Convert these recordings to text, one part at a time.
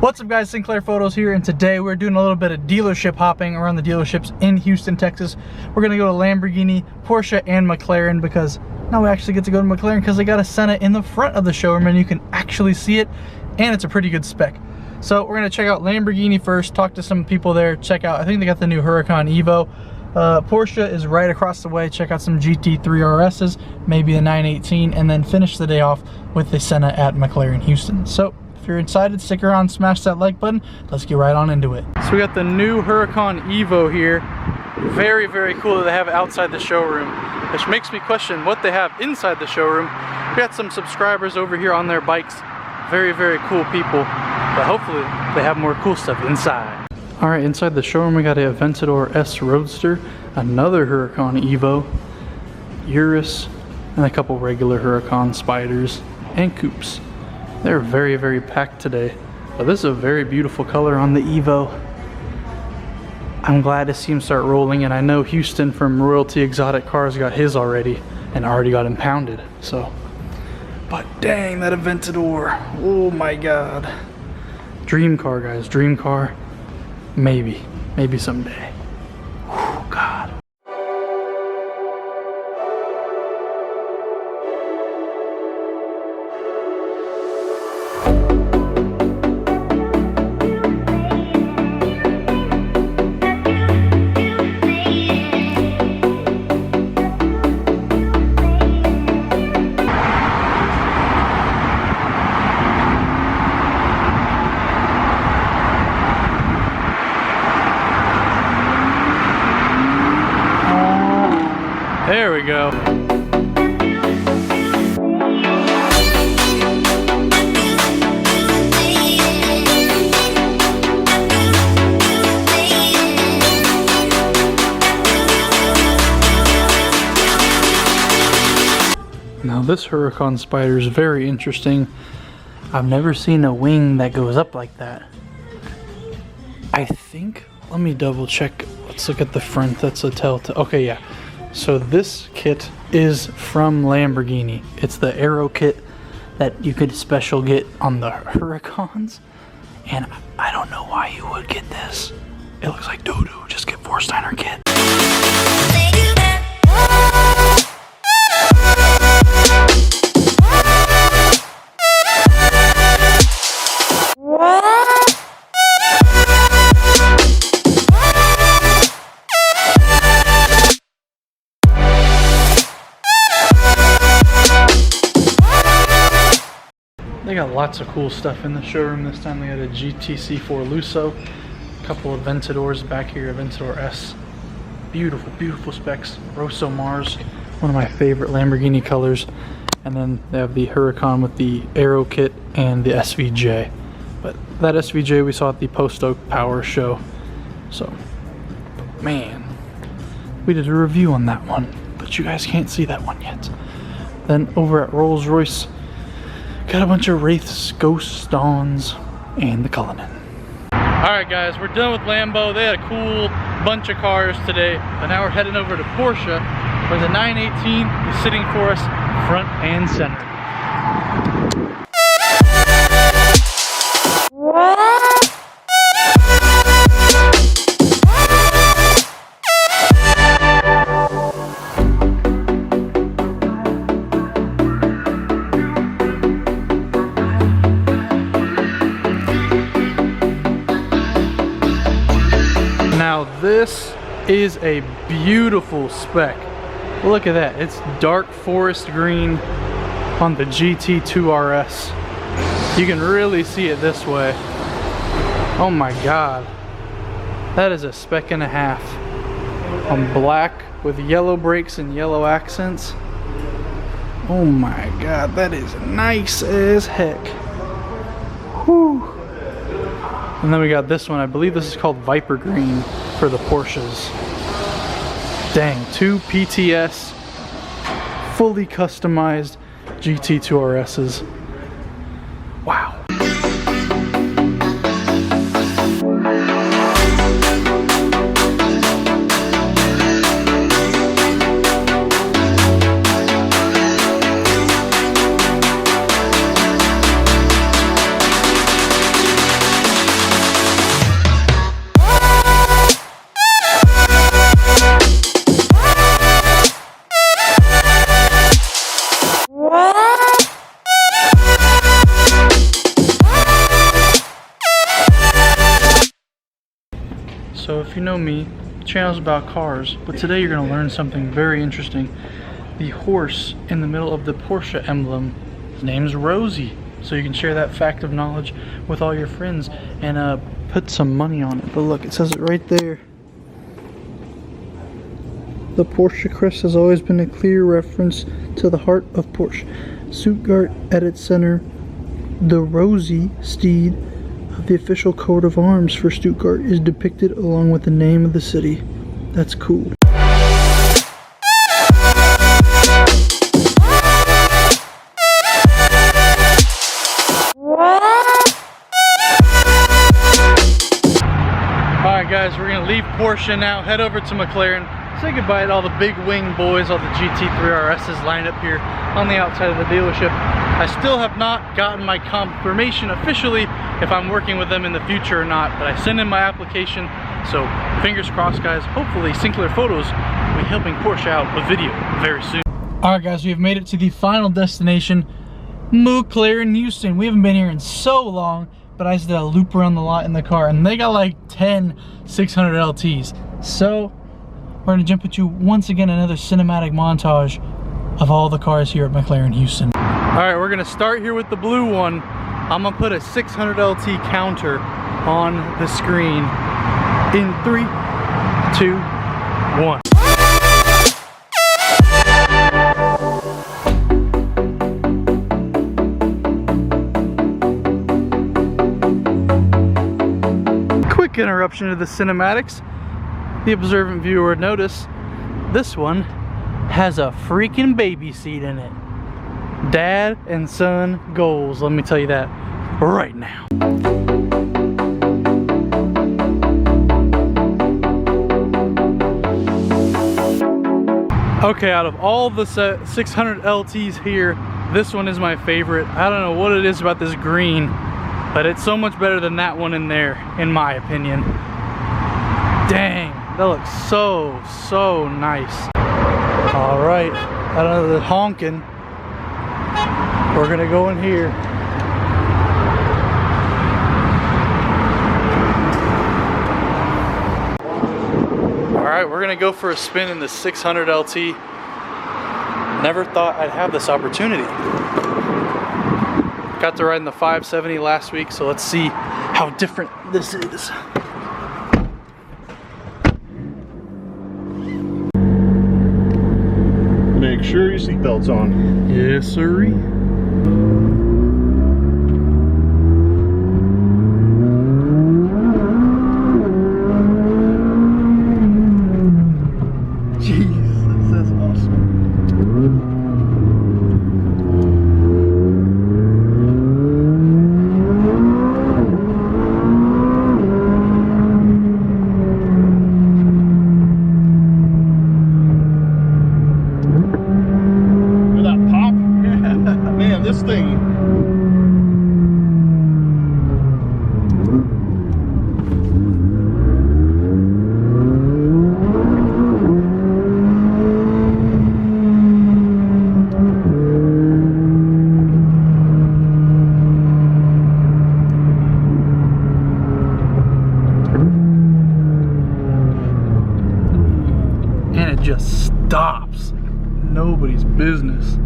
What's up guys, Sinclair Photos here, and today we're doing a little bit of dealership hopping around the dealerships in Houston, Texas. We're gonna go to Lamborghini, Porsche, and Mclaren because now we actually get to go to Mclaren because they got a Senna in the front of the showroom and you can actually see it, and it's a pretty good spec. So we're gonna check out Lamborghini first, talk to some people there, check out, I think they got the new Huracan Evo. Porsche is right across the way, check out some GT3 RSs, maybe a 918, and then finish the day off with the Senna at McLaren Houston. So if you're excited, stick around, smash that like button. Let's get right on into it. So we got the new Huracan Evo here. Very, very cool that they have it outside the showroom, which makes me question what they have inside the showroom. We got some subscribers over here on their bikes. Very, very cool people, but hopefully they have more cool stuff inside. All right, inside the showroom we got a Aventador S Roadster, another Huracan Evo, Urus, and a couple regular Huracan Spiders and Coupes. They're very, very packed today, but this is a very beautiful color on the Evo. I'm glad to see him start rolling, and I know Houston from Royalty Exotic Cars got his already and already got impounded, so. But dang, that Aventador, oh my God. Dream car, guys, dream car. Maybe someday. Oh God. There we go. Now this Huracan Spider is very interesting. I've never seen a wing that goes up like that. I think, let me double check. Let's look at the front. That's a telltale. Okay, yeah. So this kit is from Lamborghini. It's the Aero kit that you could special get on the Huracans. And I don't know why you would get this. It looks like doo-doo. Just get Forsteiner kit. They got lots of cool stuff in the showroom. This time they had a GTC4 Lusso, a couple of Aventadors back here, Aventador S. Beautiful, beautiful specs. Rosso Mars, one of my favorite Lamborghini colors. And then they have the Huracan with the Aero kit and the SVJ. But that SVJ we saw at the Post Oak Power Show. So, man, we did a review on that one, but you guys can't see that one yet. Then over at Rolls Royce, got a bunch of Wraiths, Ghosts, Dawns, and the Cullinan. Alright guys, we're done with Lambo. They had a cool bunch of cars today, but now we're heading over to Porsche, where the 918 is sitting for us front and center. Now this is a beautiful spec. Look at that, it's dark forest green on the GT2 RS. You can really see it this way. Oh my God, that is a spec and a half. On black with yellow brakes and yellow accents. Oh my God, that is nice as heck. Whew. And then we got this one, I believe this is called Viper Green for the Porsches. Dang, two PTS, fully customized GT2 RSs. Wow. So if you know me, the channel's about cars, but today you're gonna learn something very interesting. The horse in the middle of the Porsche emblem, his name's Rosie. So you can share that fact of knowledge with all your friends and put some money on it. But look, it says it right there. The Porsche crest has always been a clear reference to the heart of Porsche. Stuttgart at its center, the Rosie steed of the official coat of arms for Stuttgart is depicted along with the name of the city. That's cool. Alright guys, we're gonna leave Porsche now, head over to McLaren, say goodbye to all the big wing boys, all the GT3 RSs lined up here on the outside of the dealership. I still have not gotten my confirmation officially if I'm working with them in the future or not, but I sent in my application, so fingers crossed guys. Hopefully Sinclair Photos will be helping Porsche out with video very soon. Alright guys, we have made it to the final destination, Mclaren Houston. We haven't been here in so long, but I just did a loop around the lot in the car, and they got like 10 600LTs. So we're gonna jump into once again another cinematic montage of all the cars here at McLaren Houston. All right, we're gonna start here with the blue one. I'm gonna put a 600LT counter on the screen in 3, 2, 1. Quick interruption to the cinematics. The observant viewer would notice this one has a freaking baby seat in it. Dad and son goals, let me tell you that right now. Okay, out of all the 600LTs here, this one is my favorite. I don't know what it is about this green, but it's so much better than that one in there, in my opinion. Dang, that looks so nice. All right, out of the honking, we're gonna go in here. All right, we're gonna go for a spin in the 600LT. Never thought I'd have this opportunity. Got to ride in the 570 last week, so let's see how different this is. Make sure your seatbelt's on. Yes, sirree. Jeez, this is awesome. This thing, and it just stops. Nobody's business.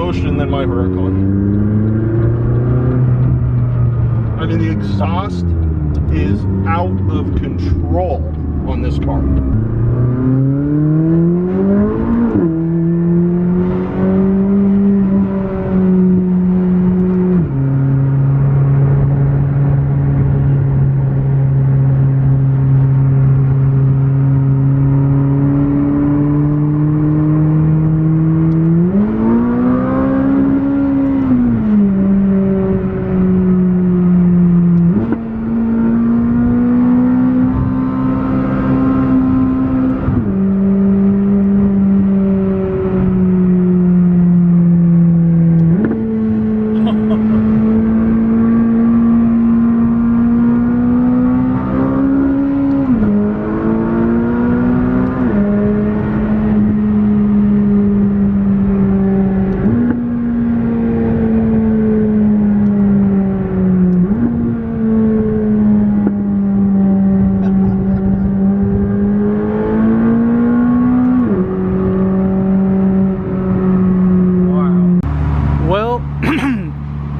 motion than my Huracan. I mean, the exhaust is out of control on this car.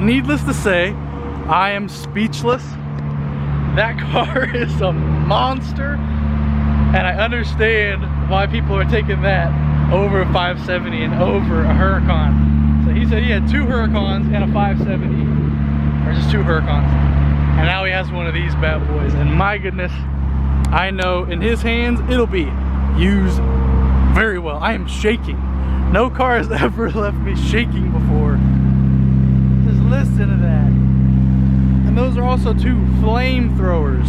Needless to say, I am speechless. That car is a monster, and I understand why people are taking that over a 570 and over a Huracan. So he said he had 2 Huracans and a 570, or just 2 Huracans, and now he has one of these bad boys. And my goodness, I know in his hands it'll be used very well. I am shaking. No car has ever left me shaking before. Just listen to that. And those are also 2 flamethrowers.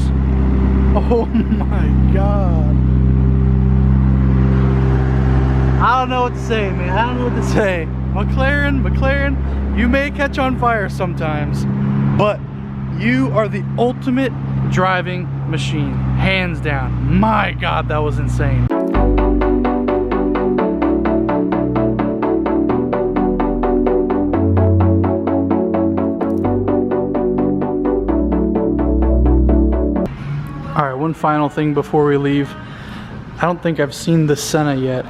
Oh my God. I don't know what to say, man. I don't know what to say. McLaren, you may catch on fire sometimes, but you are the ultimate driving machine, hands down. My God, that was insane. All right, one final thing before we leave. I don't think I've seen the Senna yet.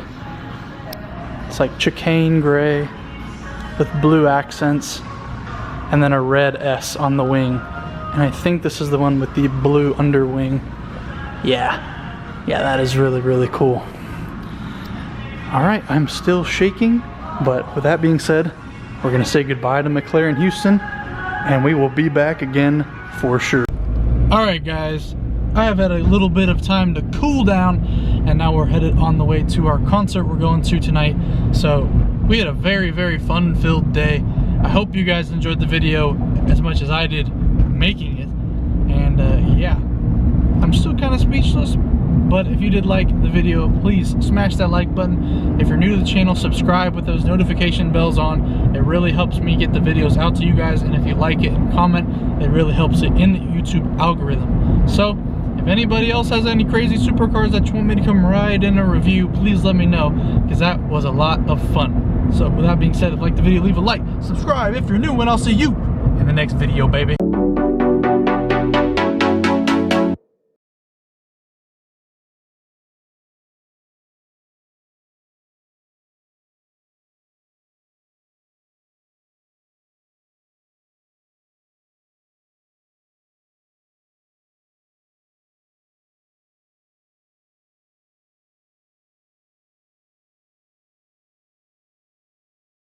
It's like chicane gray with blue accents and then a red S on the wing. And I think this is the one with the blue underwing. Yeah, that is really, really cool. All right, I'm still shaking, but with that being said, we're gonna say goodbye to McLaren Houston, and we will be back again for sure. All right, guys. I have had a little bit of time to cool down, and now we're headed on the way to our concert we're going to tonight. So we had a very, very fun-filled day. I hope you guys enjoyed the video as much as I did making it. And yeah, I'm still kind of speechless, but if you did like the video, please smash that like button. If you're new to the channel, subscribe with those notification bells on. It really helps me get the videos out to you guys, and if you like it and comment, it really helps it in the YouTube algorithm. So if anybody else has any crazy supercars that you want me to come ride in a review, please let me know, because that was a lot of fun. So with that being said, if you like the video, leave a like, subscribe if you're new, and I'll see you in the next video, baby.